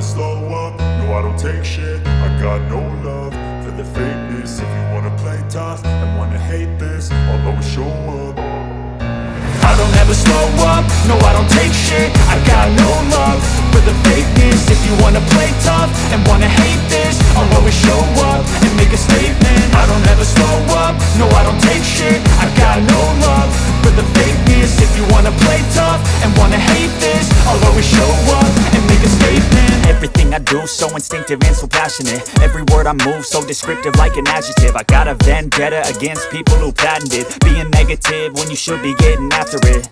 slow up, no I don't take shit. I got no love for the fakeness. If you wanna play tough and wanna hate this, I'll always show up. I don't ever slow up, no I don't take shit. I got no love for the fakeness. If you wanna play tough and wanna hate this, I'll always show up and make a statement. I don't ever slow up, no I don't take shit. I got no love for the fakeness. If you wanna play tough and wanna hate this, I'll always show up and make a statement. Everything I do so instinctive and so passionate. Every word I move so descriptive like an adjective. I got a vendetta against people who patented being negative when you should be getting after it.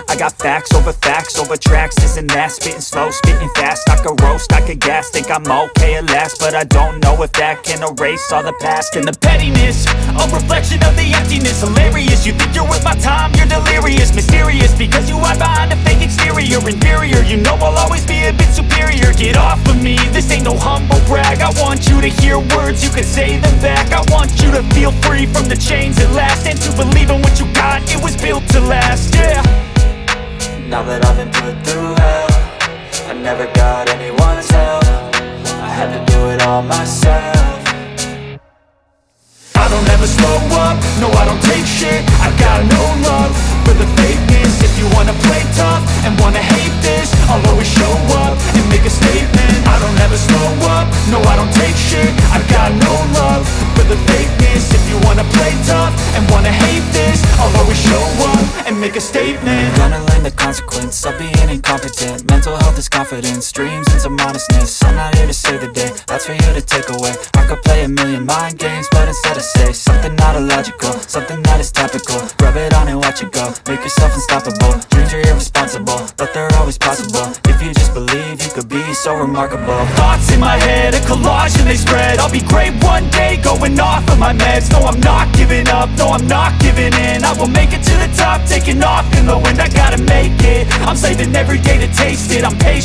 I got facts over tracks, this and that. Spitting slow, spitting fast, I could roast, I could gas. Think I'm okay at last, but I don't know if that can erase all the past. And the pettiness, a reflection of the emptiness. Hilarious, you think you're worth my time, you're delirious. Mysterious, because you hide behind a fake exterior. Inferior, you know I'll always be a bit superior. Get off of me, this ain't no humble brag. I want you to hear words, you can say them back. I want you to feel free from the chains at last, and to believe in what you got, it was built to last, yeah. Now that I've been put through hell, I never got anyone's help. I had to do it all myself. I don't ever slow up, no I don't take shit. I got no love for the fakeness. If you wanna play tough and wanna hate this, I'll always show up and make a statement. I don't ever slow up, no I don't take shit. I got no love for the fakeness. If you wanna play tough and wanna hate this, I'll always show up and make a statement. Gonna learn the consequence of being incompetent. Mental health is confidence, dreams and some honestness. I'm not here to save the day, that's for you to take away. I could play a million mind games, but instead I say something not illogical, something that is topical. Rub it on and watch it go, make yourself unstoppable. Dreams are irresponsible, but they're always possible. If you just believe, you could be so remarkable. Thoughts in my head, a collage and they spread. I'll be great one day, going off of my meds. No, I'm not giving up, no, I'm not giving in. I will make it to the top, taking off in the wind. I gotta make it, I'm saving every day to taste it. I'm patient